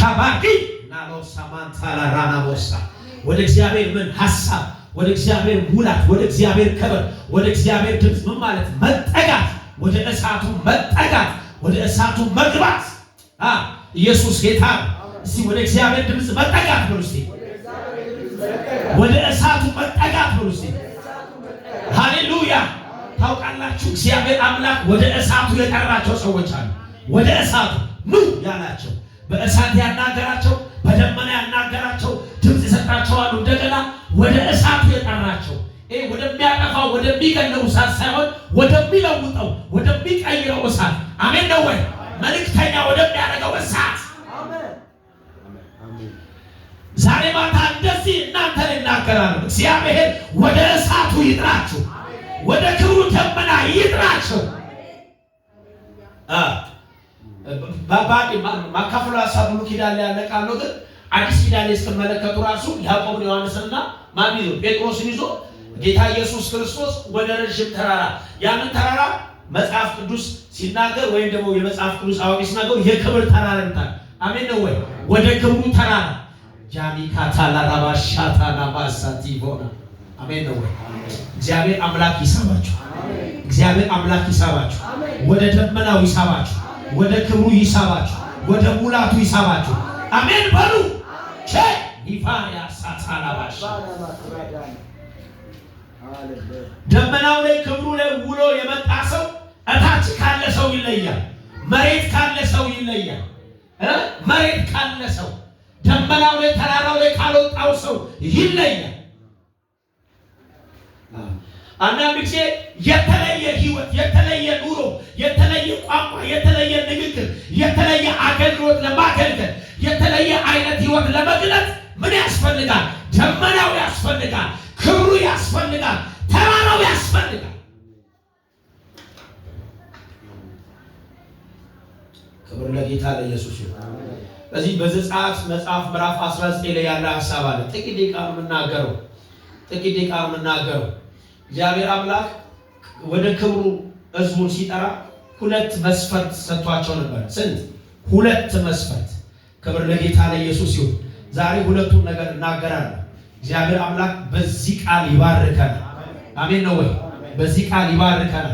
ሻባቂ ናሎ ሳማንታላ ራናቦሳ ወደ እግዚአብሔር ምን ሐሳብ ወደ እግዚአብሔር ሙላት ወደ እግዚአብሔር ክብር ወደ እግዚአብሔር ድምፅ ምን ማለት መጠጋት ወደ እሳቱ መጠጋት ወደ እሳቱ መግባት ኢየሱስ ጌታ እስቲ ወደ እግዚአብሔር ድምፅ መጠጋት ነው እስቲ ወደ እሳቱ መጠጋት ነው እስቲ ሃሌሉያ ታውቃላችሁ እግዚአብሔር አምላክ ወደ እሳቱ የጠራቸው ሰዎች አሉ ወደ እሳቱ ኑ ያላቸው በእሳት ያናገራቸው በደመና ያናገራቸው ድምፅ የሰጣቸው አሉ እንደገና ወደ እሳቱ የጠራቸው ወደሚያጠፋው ወደሚገለው እሳት ሳይሆን ወደሚለውጠው ወደሚቀይረው እሳት አሜን ነው ወይ መልእክተኛ ወደሚያደርገው እሳት ዛሬ ማታ እንደዚህ እናንተ ይናገራሉ እግዚአብሔር ወደ እሳቱ ይጥራችሁ ወደ ክብሩ ደመና ይጥራችሁ ባባዲ ማካፈሉ ሐሳብ ሙሉ ኪዳን ላይ ያለቃሉ ግን አዲስ ኪዳን ላይ ስትመለከቱ ራሱ ያዕቆብ ዮሐንስና ማን ይዞ ጴጥሮስን ይዞ ጌታ ኢየሱስ ክርስቶስ ወደ ረጅም ተራራ ያንን ተራራ መጽሐፍ ቅዱስ ሲናገር ወይም ደግሞ የመጽሐፍ ቅዱስ አዋቂ ሲናገር የክብር ተራራ እንታል አሜን ነው ወይ ወደ ክብሩ ተራራ ጃሚካታላ ራባሻታና ባሳቲቦና አሜን ነው ወይ እግዚአብሔር አምላክ ይሳባችሁ እግዚአብሔር አምላክ ይሳባችሁ ወደ ደመናው ይሳባችሁ ወደ ክብሩ ይሳባችሁ ወደ ሙላቱ ይሳባችሁ አሜን በሉ ይፋያ ሳታላባሽ ደመናው ላይ ክብሩ ላይ ውሎ የመጣ ሰው እታች ካለ ሰው ይለያል መሬት ካለ ሰው ይለያል መሬት ካለ ሰው ደመናው ላይ ተራራው ላይ ካልወጣው ሰው ይለያል አንዳንድ ጊዜ የተለየ ህይወት የተለየ ኑሮ የተለየ ቋንቋ የተለየ ንግግር የተለየ አገልግሎት ለማገልገል የተለየ አይነት ህይወት ለመግለጽ ምን ያስፈልጋል ደመናው ያስፈልጋል ክብሩ ያስፈልጋል ተራራው ያስፈልጋል ክብር ለጌታ ለኢየሱስ ይሁን በዚህ በዘጸአት መጽሐፍ ምዕራፍ 19 ላይ ያለ ሐሳብ አለ ጥቂት ደቂቃ የምናገረው እግዚአብሔር አምላክ ወደ ክብሩ ህዝቡን ሲጠራ ሁለት መስፈርት ሰጥቷቸው ነበር ስንት ሁለት መስፈርት ክብር ለጌታ ለኢየሱስ ይሁን ዛሬ ሁለቱን ነገር እናገራለሁ እግዚአብሔር አምላክ በዚህ ቃል ይባርከናል አሜን ነው ወይ በዚህ ቃል ይባርከናል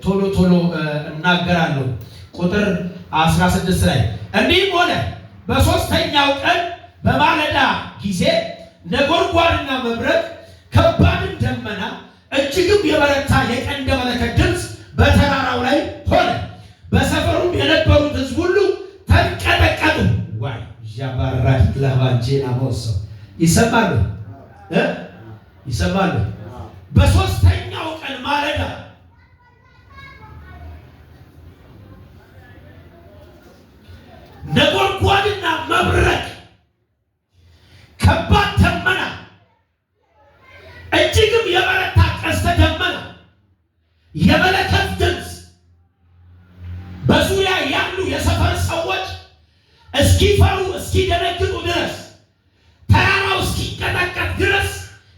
ቶሎ እናገራለሁ ቁጥር 16 ላይ እንዲህም ሆነ በሶስተኛው ቀን በማለዳ ጊዜ ነጎድጓድና መብረቅ ከባድም ደመና እጅግም የበረታ የቀንደ መለከት ድምፅ በተራራው ላይ ሆነ በሰፈሩም የነበሩት ህዝብ ሁሉ ተንቀጠቀጡ ዋይ ጃባራክ ለባንጄና ሞሶ ይሰማሉ በሶስተኛው ቀን ማለዳ ነጎድጓድና መብረቅ ከባድ ደመና እጅግም የበረታ ቀስተ ደመና የመለከት ድምፅ በዙሪያ ያሉ የሰፈር ሰዎች እስኪፈሩ እስኪደነግጡ ድረስ ተራራው እስኪቀጠቀጥ ድረስ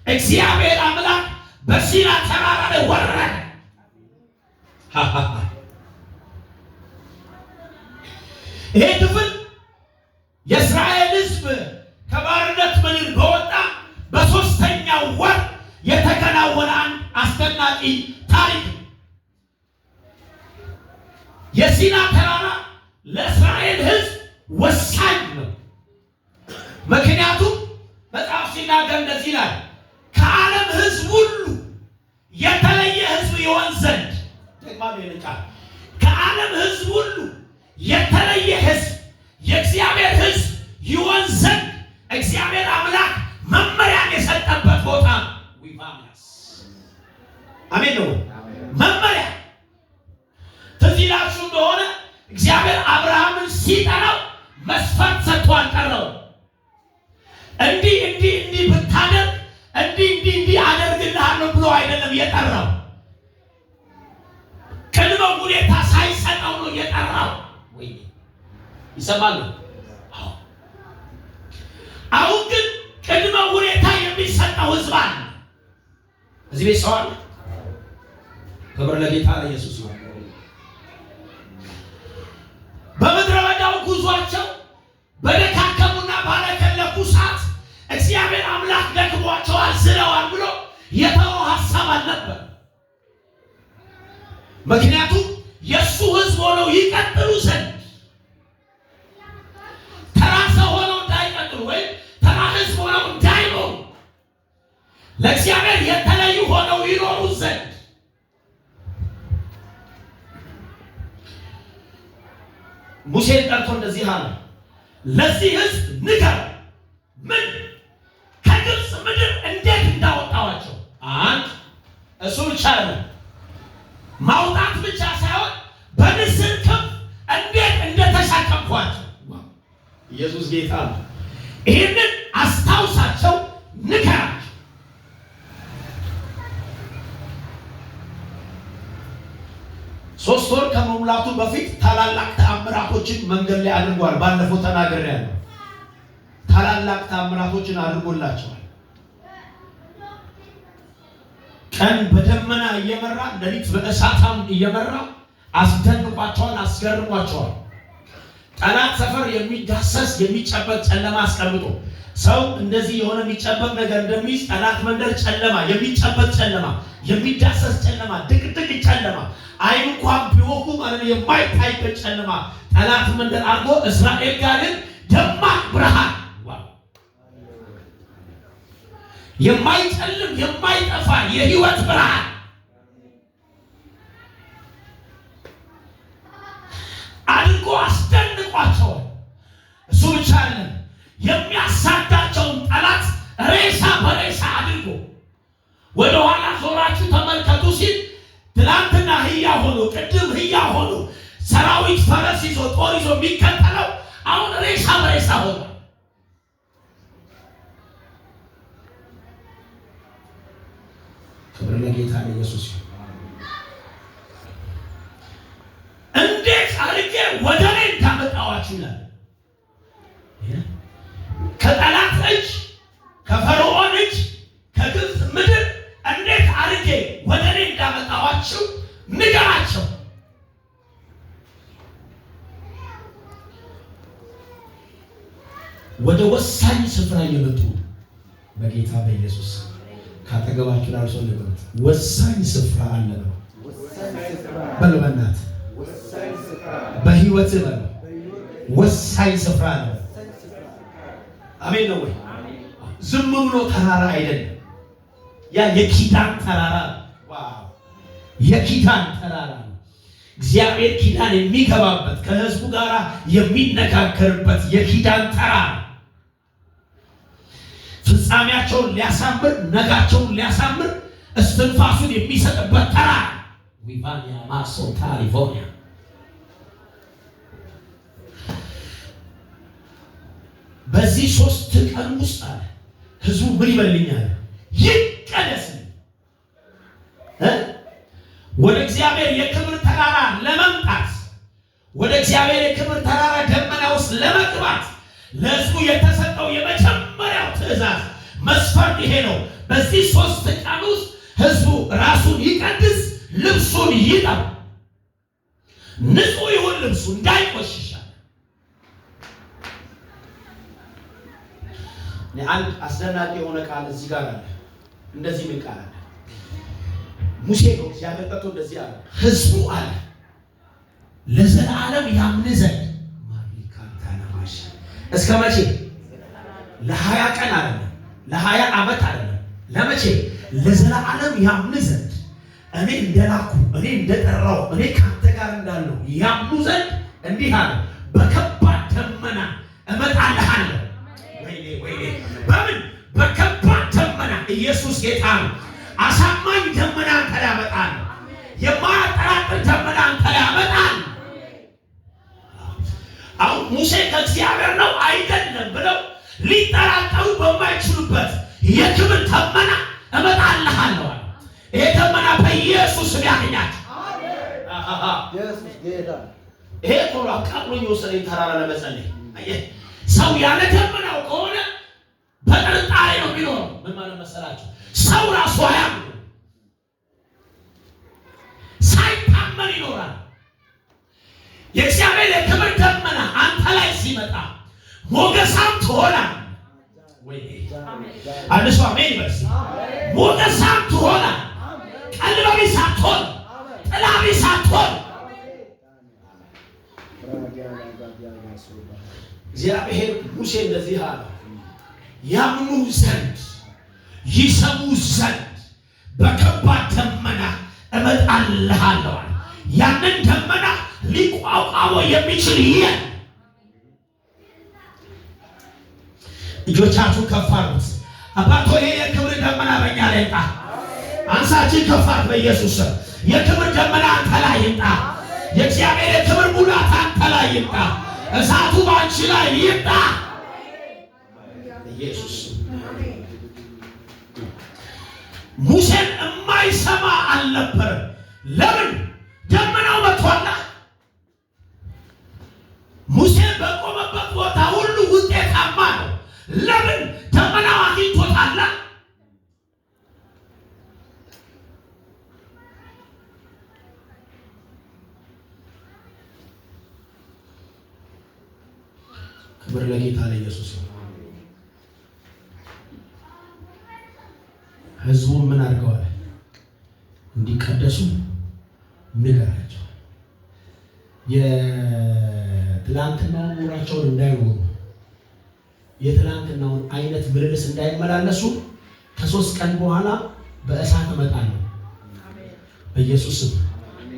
እግዚአብሔር አምላክ በሲና ተራራ ላይ ወረደ ይሄ ክፍል የእስራኤል ህዝብ ከባርነት ምድር በወጣ በሶስተኛው ወር የተከናወነ አስደናቂ ታሪክ የሲና ተራራ ለእስራኤል ህዝብ ወሳኝ ነው ምክንያቱም መጽሐፍ ሲናገር እንደዚህ ይላል ከዓለም ህዝብ ሁሉ የተለየ ህዝብ ይሆን ዘንድ ከዓለም ህዝብ ሁሉ የተለየ ህዝብ የእግዚአብሔር ህዝብ ይሆን ዘንድ እግዚአብሔር አምላክ መመሪያን የሰጠበት ቦታ አሜን ነው መመሪያ ትዝ ይላችሁ እንደሆነ እግዚአብሔር አብርሃምን ሲጠራው መስፈርት ሰጥቶ አልጠራው እንዲህ ብታደርግ እንዲህ አደርግልሃለሁ ብሎ አይደለም የጠራው ቅድመ ሁኔታ ሳይሰጠው ነው የጠራው ወይ ይሰማሉ አሁን ግን ቅድመ ሁኔታ የሚሰጠው ህዝብ አለ እዚህ ቤት ሰው አለ ክብር ለጌታ ለኢየሱስ ይሁን በምድረ በዳው ጉዟቸው በደካከ የተወው ሐሳብ አልነበር። ምክንያቱም የሱ ሕዝብ ሆነው ይቀጥሉ ዘንድ ተራ ሰው ሆነው እንዳይቀጥሉ ወይም ተራ ሕዝብ ሆነው እንዳይኖሩ ለእግዚአብሔር የተለዩ ሆነው ይኖሩ ዘንድ ሙሴን ጠርቶ እንደዚህ አለ፣ ለዚህ ሕዝብ ንገር ምን ከግብፅ ምድር እንዴት እንዳወጣዋቸው። አንድ እሱ ብቻ ነው ማውጣት ብቻ ሳይሆን በንስር ክንፍ እንዴት እንደተሸከምኳቸው። ኢየሱስ ጌታ ነው። ይህንን አስታውሳቸው፣ ንገራቸው። ሶስት ወር ከመሙላቱ በፊት ታላላቅ ተአምራቶችን መንገድ ላይ አድርጓል። ባለፈው ተናግሬያለሁ። ታላላቅ ተአምራቶችን አድርጎላቸዋል። ቀን በደመና እየመራ ሌሊት በእሳታም እየመራ አስደንቋቸዋል፣ አስገርሟቸዋል። ጠላት ሰፈር የሚዳሰስ የሚጨበጥ ጨለማ አስቀምጦ ሰው እንደዚህ የሆነ የሚጨበጥ ነገር እንደሚይዝ ጠላት መንደር ጨለማ፣ የሚጨበጥ ጨለማ፣ የሚዳሰስ ጨለማ፣ ድቅድቅ ጨለማ፣ አይን እንኳን ቢወጉ ማለት የማይታይበት ጨለማ ጠላት መንደር አድርጎ እስራኤል ጋር ግን ደማቅ ብርሃን፣ የማይጨልም የማይጠፋ የህይወት ብርሃን አድርጎ አስደንቋቸዋል። እሱ ብቻ አይደለም፣ የሚያሳዳቸውን ጠላት ሬሳ በሬሳ አድርጎ ወደ ኋላ ዞራችሁ ተመልከቱ ሲል ትላንትና ህያ ሆኖ ቅድም ህያ ሆኖ ሰራዊት ፈረስ ይዞ ጦር ይዞ የሚከተለው አሁን ሬሳ በሬሳ ሆኖ ክብር ለጌታ ለኢየሱስ። እንዴት አድርጌ ወደ እኔ እንዳመጣኋችሁ ይላል። ከጠላት እጅ፣ ከፈርዖን እጅ፣ ከግብፅ ምድር እንዴት አድርጌ ወደ እኔ እንዳመጣኋችሁ ንገራቸው። ወደ ወሳኝ ስፍራ እየመጡ በጌታ በኢየሱስ ካጠገባችሁ ላሉ ሰው ልበሉት፣ ወሳኝ ስፍራ አለ ነው። በሉ በእናትህ በህይወት በሉ ወሳኝ ስፍራ አለ። አሜን ነው ወይ? ዝም ብሎ ተራራ አይደለም። ያ የኪዳን ተራራ ነው። ዋው! የኪዳን ተራራ ነው። እግዚአብሔር ኪዳን የሚገባበት ከህዝቡ ጋር የሚነጋገርበት የኪዳን ተራራ፣ ፍጻሜያቸውን ሊያሳምር ነጋቸውን ሊያሳምር እስትንፋሱን የሚሰጥበት ተራራ ዊቫኒያ ማሶታ ሊቮኒያ። በዚህ 3 ቀን ውስጥ አለ ህዝቡ ምን ይበልኛል? ይቀደስ ወደ እግዚአብሔር የክብር ተራራ ለመምጣት፣ ወደ እግዚአብሔር የክብር ተራራ ደመና ውስጥ ለመግባት ለህዝቡ የተሰጠው የመጀመሪያው ትእዛዝ መስፈርት ይሄ ነው። በዚህ 3 ቀን ውስጥ ህዝቡ ራሱን ይቀድስ፣ ልብሱን ይጠብ፣ ንጹህ ይሁን ልብሱ እንዳይቆሽሽ። አንድ አስደናቂ የሆነ ቃል እዚህ ጋር አለ። እንደዚህ ምን ቃል አለ? ሙሴ ነው እግዚአብሔር ጠርቶ እንደዚህ አለ፣ ህዝቡ አለ ለዘላለም ያምን ዘንድ ማሪካንታናማሽ እስከ መቼ? ለ20 ቀን አይደለም፣ ለ20 ዓመት አይደለም። ለመቼ? ለዘላለም ያምን ዘንድ እኔ እንደላኩ፣ እኔ እንደጠራው፣ እኔ ካንተ ጋር እንዳለው ያምኑ ዘንድ እንዲህ አለ፣ በከባድ ደመና እመጣልሃለሁ። ወይኔ በምን? በከባድ ደመና። ኢየሱስ ጌታ ነው። አሳማኝ ደመና አንተ ላይ ያመጣል። የማያጠራጥር ደመና አንተ ላይ ያመጣል። አሁን ሙሴ ከእግዚአብሔር ነው አይደለም ብለው ሊጠራጠሩ በማይችሉበት የክብር ደመና እመጣልሃለሁ። ይሄ ደመና በኢየሱስ ስም ያገኛቸው። ይሄ ቶሎ አቃጥሎ የወሰደኝ ተራራ ለመጸለይ ሰው ያለ ደመናው ከሆነ በጥርጣሬ ነው የሚኖረው። ምን ማለት መሰላችሁ? ሰው ራሱ አያምኑ፣ ሳይታመን ይኖራል። የእግዚአብሔር የክብር ደመና አንተ ላይ ሲመጣ ሞገሳም ትሆናለህ፣ ወይ አንድ ሰው አሜን ይበል። ሞገሳም ትሆናለህ፣ ቀልባቢ ሳትሆን፣ ጥላቢ ሳትሆን እግዚአብሔር ሙሴ እንደዚህ አለ፣ ያምኑ ዘንድ ይሰሙ ዘንድ በከባድ ደመና እመጣልሃለሁ። ያንን ደመና ሊቋቋመው የሚችል የለም። እጆቻችሁን ከፍ አድርጉት። አባቶ ይሄ የክብር ደመና በእኛ ላይ ይምጣ። አንሳችን ከፍ አድርጉ። በኢየሱስ ስም የክብር ደመና አንተ ላይ ይምጣ። የእግዚአብሔር የክብር ሙላት አንተ ላይ ይምጣ። እሳቱ ባንቺ ላይ ይምጣ። ኢየሱስ ሙሴን የማይሰማ አልነበረም። ለምን? ደመናው መጥቷል። ሙሴ በቆመበት ቦታ ሁሉ ውጤታማ ነው። ለምን? ደመናው አግኝቶታል። ክብር ለጌታ ለኢየሱስ ነው። ህዝቡ ምን አድርገዋል? እንዲቀደሱ ንገራቸው። የትላንትናውን ኑሯቸውን እንዳይኖሩ፣ የትላንትናውን አይነት ምልልስ እንዳይመላለሱ ከ3 ቀን በኋላ በእሳት እመጣለሁ። በኢየሱስ ስም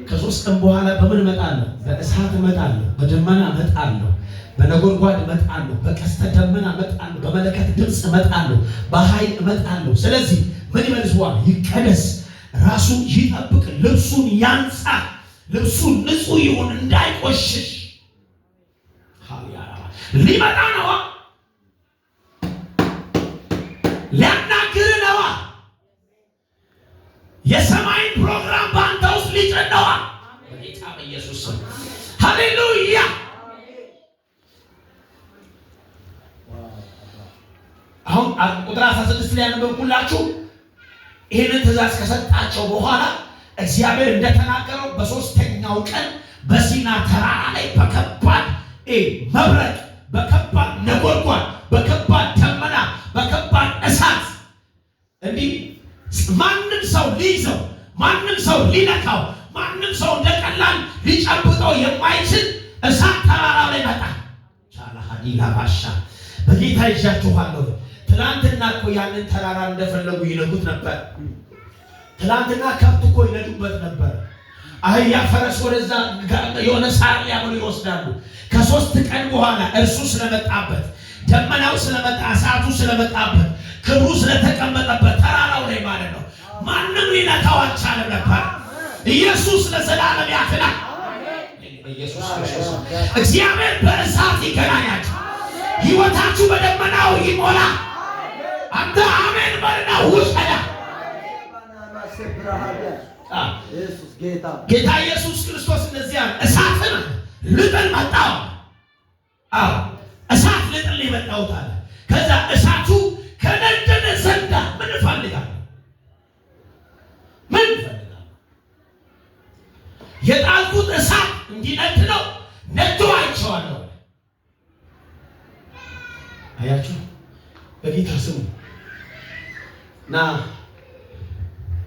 ከ3 ቀን በኋላ በምን እመጣለሁ? በእሳት እመጣለሁ፣ በደመና እመጣለሁ፣ በነጎድጓድ እመጣለሁ፣ በቀስተ ደመና እመጣለሁ፣ በመለከት ድምፅ እመጣለሁ፣ በኃይል እመጣለሁ። ስለዚህ ምን ይመልሰዋል? ይቀደስ፣ ራሱን ይጠብቅ፣ ልብሱን ያንጻ፣ ልብሱን ንጹህ ይሁን እንዳይቆሽሽ። ሊመጣ ነዋ፣ ሊያናግር ነዋ፣ የሰማይን ፕሮግራም በአንተ ውስጥ ሊጭን ነዋ። በጌታ በኢየሱስ ስም ሃሌሉያ። አሁን ቁጥር 16 ላይ ያነበብኩላችሁ ይህንን ትእዛዝ ከሰጣቸው በኋላ እግዚአብሔር እንደተናገረው በ3ኛው ቀን በሲና ተራራ ላይ በከባድ መብረቅ፣ በከባድ ነጎድጓድ፣ በከባድ ደመና፣ በከባድ እሳት እንዲህ ማንም ሰው ሊይዘው፣ ማንም ሰው ሊነካው፣ ማንም ሰው እንደቀላል ሊጨብጠው የማይችል እሳት ተራራ ላይ መጣ። ቻላሃዲላ ባሻ በጌታ ይዣችኋለሁ። ትላንትና እኮ ያንን ተራራ እንደፈለጉ ይነኩት ነበር። ትላንትና ከብት እኮ ይነዱበት ነበር። አህያ፣ ፈረስ ወደዛ የሆነ ሳር ሊያበሉ ይወስዳሉ። ከ3 ቀን በኋላ እርሱ ስለመጣበት፣ ደመናው ስለመጣ፣ እሳቱ ስለመጣበት፣ ክብሩ ስለተቀመጠበት ተራራው ላይ ማለት ነው ማንም ሊነካው አልቻለም ነበር። ኢየሱስ ለዘላለም ያክላል። በኢየሱስ ክርስቶስ እግዚአብሔር በእሳት ይገናኛችሁ። ሕይወታችሁ በደመናው ይሞላ። አንተ አሜን በልና ውሰዳ። ጌታ ኢየሱስ ክርስቶስ እንደዚህ አለ፣ እሳትን ልጥል መጣሁ። እሳት ልጥል የመጣሁት አለ። ከዛ እሳቱ ከነደደ ዘንዳ ምን እፈልጋለሁ? ምን እፈልጋለሁ? የጣልኩት እሳት እንዲነድ ነው። ነዶ አይቼዋለሁ። አያችሁ፣ በጌታ ስሙ እና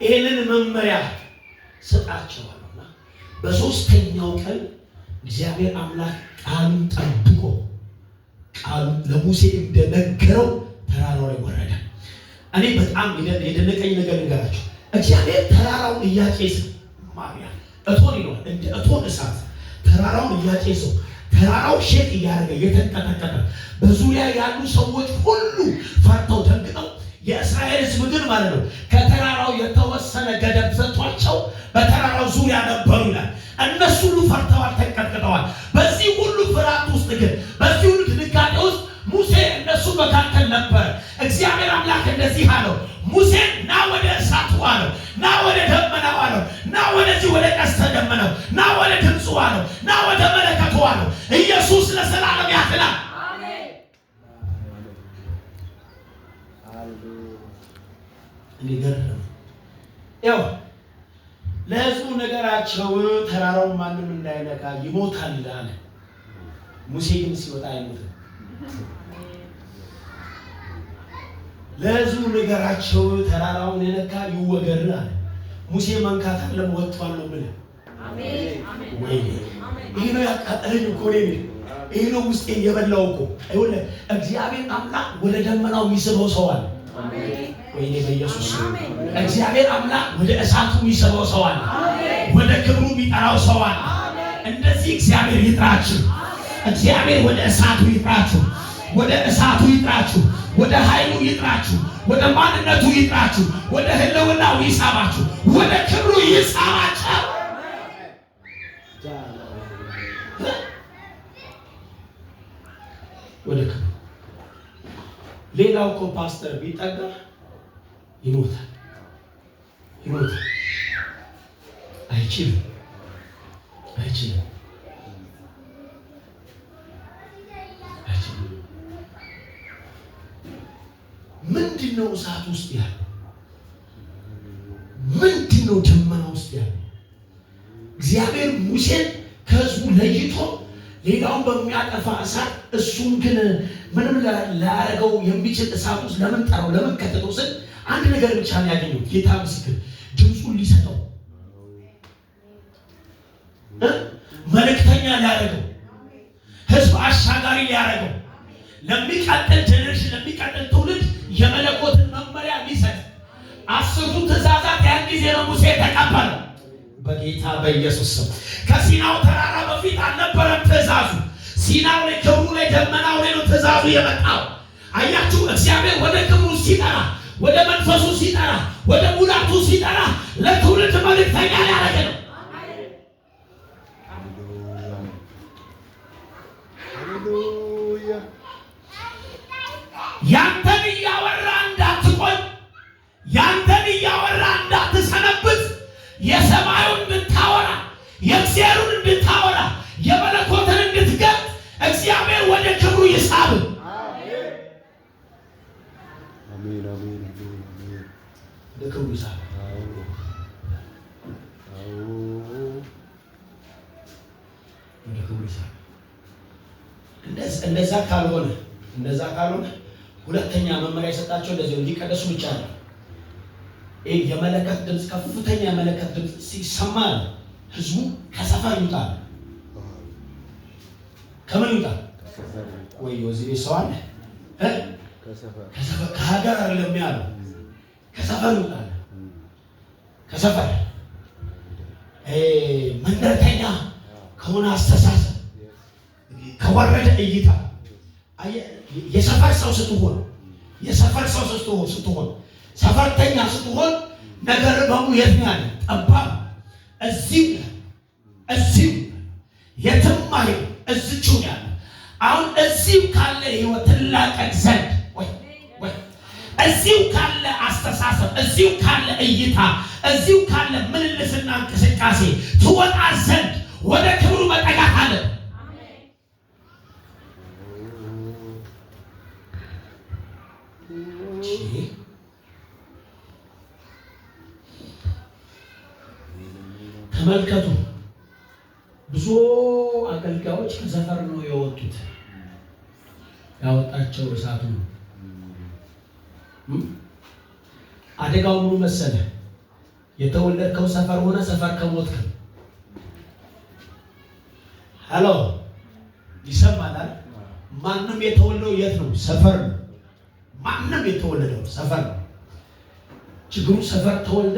ይህንን መመሪያ ሰጣቸዋለሁና በ3ኛው ቀን እግዚአብሔር አምላክ ቃሉን ጠብቆ ቃሉን ለሙሴ እንደነገረው ተራራው ላይ ወረደ። እኔ በጣም የደነቀኝ ነገር ንገራቸው። እግዚአብሔር ተራራውን እያጨሰ ማርያም እቶን ይሏል፣ እንደ እቶን እሳት ተራራውን እያጨሰው፣ ተራራው ሼክ እያደረገ እየተንቀጠቀጠ፣ በዙሪያ ያሉ ሰዎች ሁሉ ፈርተው ደንግጠው፣ የእስራኤል ሕዝብ ግን ማለት ነው ከተራራው የተወሰነ ገደብ ሰጥቷቸው በተራራው ዙሪያ ነበሩ ይላል። እነሱ ሁሉ ፈርተዋል፣ ተንቀጥቅጠዋል። በዚህ ሁሉ ፍርሃት ውስጥ ግን፣ በዚህ ሁሉ ድንጋጤ ውስጥ ሙሴ እነሱ መካከል ነበረ። እግዚአብሔር አምላክ እንደዚህ አለው፣ ሙሴን ና ወደ እሳቱ አለው፣ ና ወደ ደመናው አለው፣ ና ወደዚህ ወደ ቀስተ ደመናው፣ ና ወደ ድምፁ አለው፣ ና ወደ መለከቱ አለው። ኢየሱስ ለዘላለም ያክላል። ሊገርም ያው ለሕዝቡ ነገራቸው፣ ተራራው ማንም እንዳይነካ ይሞታል አለ። ሙሴ ግን ሲወጣ አይሞትም። ለሕዝቡ ንገራቸው ተራራውን የነካ ይወገር አለ። ሙሴ መንካት አለም ወጥቷል ነው ብለህ ወይኔ ይሄ ነው ያቃጠለኝ እኮ ነው። ይሄ ነው ውስጤን የበላው እኮ። አይወለ እግዚአብሔር አምላክ ወደ ደመናው የሚስበው ሰው አለ። ወይኔ በኢየሱስ እግዚአብሔር አምላክ ወደ እሳቱ የሚስበው ሰው አለ። ወደ ክብሩ የሚጠራው ሰው አለ። እንደዚህ እግዚአብሔር ይጥራችሁ። እግዚአብሔር ወደ እሳቱ ይጥራችሁ። ወደ እሳቱ ይጥራችሁ። ወደ ኃይሉ ይጥራችሁ። ወደ ማንነቱ ይጥራችሁ። ወደ ህልውናው ይሳባችሁ። ወደ ክብሩ ይሳባችሁ። ወደ ክብሩ ሌላው እኮ ፓስተር ቢጠጋ ይሞታል። አይችልም። ምንድነው እሳት ውስጥ ያለው? ምንድነው ደመና ውስጥ ያለው? እግዚአብሔር ሙሴን ከህዝቡ ለይቶ ሌላውን በሚያጠፋ እሳት እሱን ግን ምንም ላያደርገው የሚችል እሳት ውስጥ ለምን ጠራው? ለምን ከተተው ስል አንድ ነገር ብቻ ነው ያገኘው። ጌታ ምስክር ድምፁን ሊሰጠው መልእክተኛ ሊያደርገው ህዝብ አሻጋሪ ሊያደርገው ለሚቀጥል ጀነሬሽን ለሚቀጥል ትውልድ የመለኮትን መመሪያ ሊሰጥ 10ቱ ትእዛዛት ያን ጊዜ ነው ሙሴ ተቀበለው። በጌታ በኢየሱስ ስም ከሲናው ተራራ በፊት አልነበረም ትእዛዙ። ሲናው ላይ ክብሩ ላይ ደመናው ላይ ነው ትእዛዙ የመጣው። አያችሁ እግዚአብሔር ወደ ክብሩ ሲጠራ፣ ወደ መንፈሱ ሲጠራ፣ ወደ ሙላቱ ሲጠራ ለትውልድ መልእክተኛ ሊያደርግ ነው። ያንተን እያወራ እንዳትቆይ፣ ያንተን እያወራ እንዳትሰነብት፣ የሰማዩን እንድታወራ፣ የእግዚአብሔርን እንድታወራ፣ የመለኮትን እንድትገልጥ እግዚአብሔር ወደ ክብሩ ይሳብ። አሜን አሜን አሜን። ወደ ክብሩ ይሳብ። ወደ ክብሩ ይሳብ። እንደዛ ካልሆነ ሁለተኛ መመሪያ የሰጣቸው እንደዚህ እንዲቀደሱ ብቻ ነው። የመለከት ድምፅ ከፍተኛ የመለከት ድምፅ ሲሰማ ህዝቡ ከሰፈር ይውጣል። ከምን ይውጣል? ወይ እዚህ ቤት ሰው አለ ከሀገር አይደለም ያለው ከሰፈር ይውጣል። ከሰፈር መንደርተኛ ከሆነ አስተሳሰብ ከወረደ እይታ የሰፈር ሰው ስትሆን ሰፈርተኛ ስትሆን ነገር በሙሉ የት ነው ያለ? ጠባብ እዚሁ የትም አይደል፣ እዚሁ ያለ። አሁን እዚሁ ካለ ህይወት ትላቀቅ ዘንድ ወይ እዚሁ ካለ አስተሳሰብ፣ እዚሁ ካለ እይታ፣ እዚሁ ካለ ምልልስና እንቅስቃሴ ትወጣ ዘንድ ወደ ክብሩ መጠጋት አለ። ተመልከቱ፣ ብዙ አገልጋዮች ከሰፈር ነው የወጡት። ያወጣቸው እሳቱ ነው። አደጋው ምን መሰለ? የተወለድከው ሰፈር ሆነ ሰፈር ከሞትክ ሄሎ ይሰማል። ማንም የተወለደው የት ነው? ሰፈር ነው። ማንም የተወለደው ሰፈር ነው። ችግሩ ሰፈር ተወልደ፣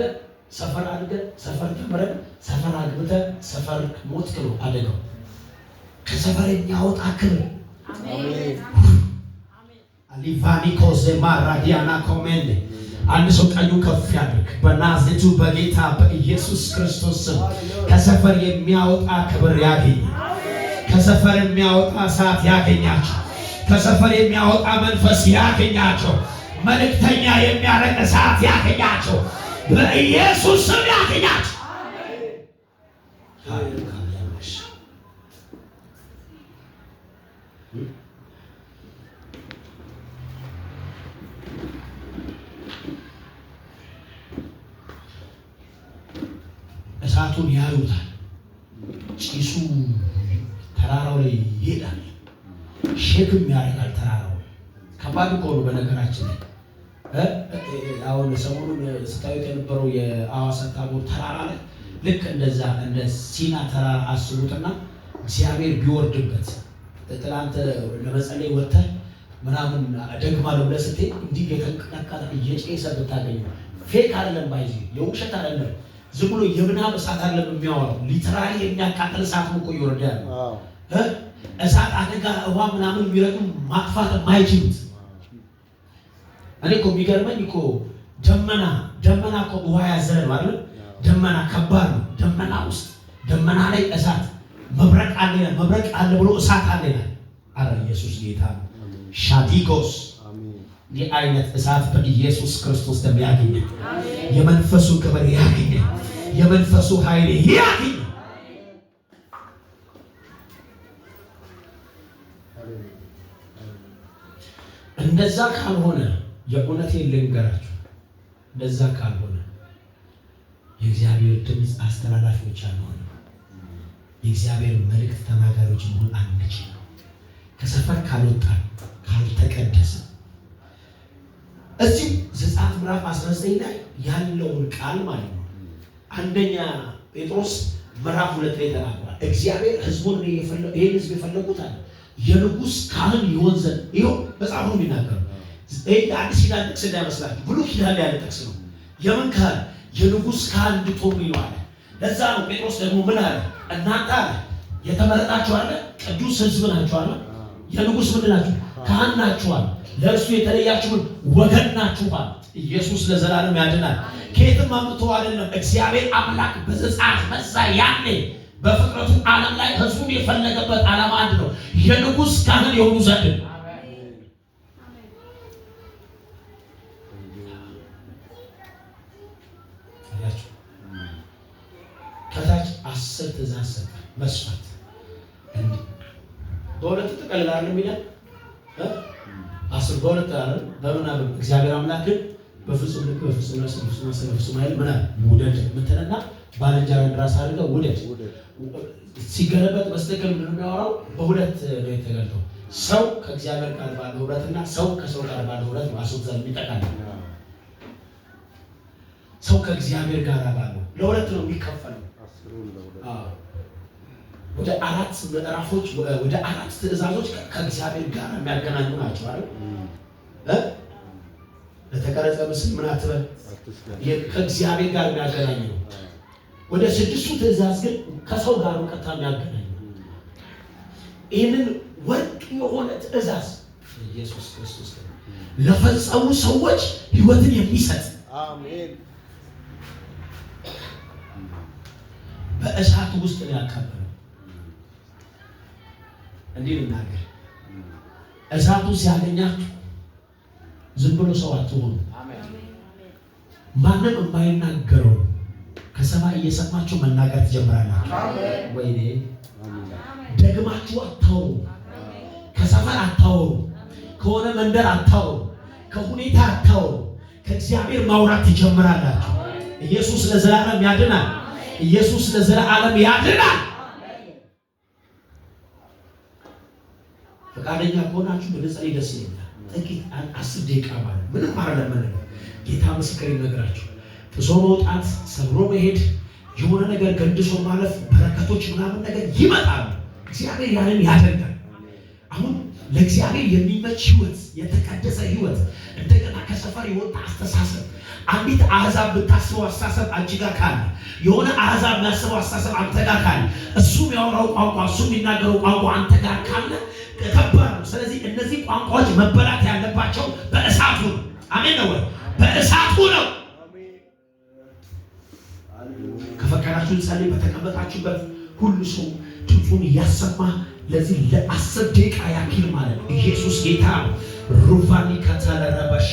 ሰፈር አድገ፣ ሰፈር ተምረ፣ ሰፈር አግብተ፣ ሰፈር ሞትክ ነው አደጋው። ከሰፈር የሚያወጣ ክብር አሜን። አሊቫኒ ኮዜማ ራዲያና ኮሜንድ አንድ ሰው ቀኙ ከፍ ያድርግ። በናዝሬቱ በጌታ በኢየሱስ ክርስቶስ ስም ከሰፈር የሚያወጣ ክብር ያገኝ። ከሰፈር የሚያወጣ እሳት ያገኛቸው። ከሰፈር የሚያወጣ መንፈስ ያገኛቸው። መልእክተኛ የሚያረግ እሳት ያገኛቸው። በኢየሱስ ስም ያገኛቸው። እሳቱን ያዩታል። ጭሱ ተራራው ላይ ይሄዳል። ሼክም ያደርጋል። ተራራው ከባድ እኮ ነው በነገራችን ላይ አሁን ሰሞኑን ስታዩት የነበረው የአዋሳ ታቦር ተራራ ላይ ልክ እንደዛ እንደ ሲና ተራራ አስቡትና እግዚአብሔር ቢወርድበት ትላንት ለመጸለይ ወጥተህ ምናምን ደግማለሁ ብለህ ስትሄድ እንዲህ የተንቀጠቀጠ እየጨሰ ብታገኘው ፌክ አይደለም፣ ባይዚ የውሸት አይደለም፣ ዝም ብሎ የምናብ እሳት አይደለም የሚያወራው ሊትራሊ የሚያቃጥል እሳት ነው እኮ እየወረደ ያለው። እሳት አደጋ እዋ ምናምን የሚረዱ ማጥፋት የማይችሉት። እኔ እኮ የሚገርመኝ እኮ ደመና እኮ ውሃ ያዘለ ነው አይደል? ደመና ከባድ ነው። ደመና ውስጥ ደመና ላይ እሳት መብረቅ አለ ብሎ እሳት አለ ይላል። አረ ኢየሱስ ጌታ ነው። ሻዲጎስ ይህ አይነት እሳት በኢየሱስ ክርስቶስ ደም ያገኘ፣ የመንፈሱ ክብር ያገኘ፣ የመንፈሱ ኃይል ያገኘ። እንደዛ ካልሆነ የእውነቴን ልንገራችሁ፣ እንደዛ ካልሆነ የእግዚአብሔር ድምፅ አስተላላፊዎች አንሆንም። የእግዚአብሔር መልእክት ተናጋሪዎች መሆን አንችልም። ከሰፈር ካልወጣን ካልተቀደሰ እዚሁ ዘጸአት ምዕራፍ 19 ላይ ያለውን ቃል ማለት ነው። አንደኛ ጴጥሮስ ምዕራፍ 2 ላይ ተናግሯል። እግዚአብሔር ሕዝቡን ይሄን ሕዝብ የፈለጉት አለ የንጉሥ ካህን ይሆን ዘንድ ይኸው መጽሐፉ የሚናገረው አዲስ ኪዳን ጥቅስ እንዳይመስላችሁ ብሉይ ኪዳን ያለ ጥቅስ ነው። የምን ካህን? የንጉሥ ካህን እንድትሆኑ ይለዋል። ለዛ ነው ጴጥሮስ ደግሞ ምን አለ? እናንተ አለ የተመረጣችሁ አለ ቅዱስ ሕዝብ ናችሁ አለ። የንጉሥ ምንድን ናችሁ? ካህን ናችሁ አለ። ለእርሱ የተለያችሁ ወገን ናችሁ አለ። ኢየሱስ ለዘላለም ያድናል። ከየትም አምጥቶ አይደለም። እግዚአብሔር አምላክ በዘጸአት መዛ ያኔ በፍጥረቱ ዓለም ላይ ሕዝቡን የፈለገበት ዓላማ አንድ ነው፣ የንጉሥ ካህን የሆኑ ዘንድ። ከታች 10 ትእዛዝ ሰጠ። መስፈርት በሁለት ተቀልላል የሚላል 10 በሁለት አይደል? በምናምን እግዚአብሔር አምላክን በፍጹም ልብ በፍጹም ነፍስ በፍጹም ኃይል ምናምን ውደድ ምትልና ባልንጀራህን ራስህ አድርገህ ውደድ። ሲገለበጥ በስተቀር ምንድን ነው የሚያወራው? በሁለት ነው የተገለጠው። ሰው ከእግዚአብሔር ጋር ባለው ህብረትና ሰው ከሰው ጋር ባለው ህብረት ማስወዘን የሚጠቃል። ሰው ከእግዚአብሔር ጋር ባለው ለሁለት ነው የሚከፈለው። ወደ 4 ምዕራፎች ወደ 4 ትእዛዞች ከእግዚአብሔር ጋር የሚያገናኙ ናቸው አይደል? ለተቀረጸ ምስል ምን አትበል፣ ከእግዚአብሔር ጋር የሚያገናኝ ነው። ወደ 6ቱ ትእዛዝ ግን ከሰው ጋር ቀጥታ የሚያገናኝ ነው። ይህንን ወርቅ የሆነ ትእዛዝ ኢየሱስ ክርስቶስ ለፈጸሙ ሰዎች ህይወትን የሚሰጥ አሜን። በእሳት ውስጥ ነው ያካበለው። እንዲህ ልናገር፣ እሳቱ ሲያገኛችሁ ዝም ብሎ ሰው አትሆኑ። ማንም የማይናገረው ከሰማይ እየሰማችሁ መናገር ትጀምራላችሁ። ወይኔ ደግማችሁ አታወሩ፣ ከሰፈር አታወሩ፣ ከሆነ መንደር አታወሩ፣ ከሁኔታ አታወሩ፣ ከእግዚአብሔር ማውራት ትጀምራላችሁ። ኢየሱስ ለዘላለም ያድናል። ኢየሱስ ለዘላለም ያድናል። ፈቃደኛ ከሆናችሁ ብንጸልይ ደስ ይለኛል። ጥቂት 10 ደቂቃ ማለት ምንም አይደለም። ጌታ ምስክር ይነግራችሁ። ጥሶ መውጣት፣ ሰብሮ መሄድ፣ የሆነ ነገር ገንድሶ ማለፍ፣ በረከቶች ምናምን ነገር ይመጣሉ። እግዚአብሔር ያንን ያደርጋል። አሁን ለእግዚአብሔር የሚመች ህይወት፣ የተቀደሰ ህይወት፣ እንደገና ከሰፈር የወጣ አስተሳሰብ፣ አንዲት አህዛብ ብታስበው አስተሳሰብ አንቺ ጋር ካለ፣ የሆነ አህዛብ የሚያስበው አስተሳሰብ አንተ ጋር ካለ፣ እሱ የሚያወራው ቋንቋ፣ እሱ የሚናገረው ቋንቋ አንተ ጋር ካለ ከባድ ነው። ስለዚህ እነዚህ ቋንቋዎች መበላት ያለባቸው በእሳቱ ነው። አሜን ነው ወይ? በእሳቱ ነው። ከፈቀዳችሁ ጸልይ። በተቀመጣችሁበት ሁሉ ሰው ድምፁን እያሰማ ለዚህ ለ10 ደቂቃ ያክል ማለት ነው። ኢየሱስ ጌታ ነው። ሩፋኒ ከተለረበሽ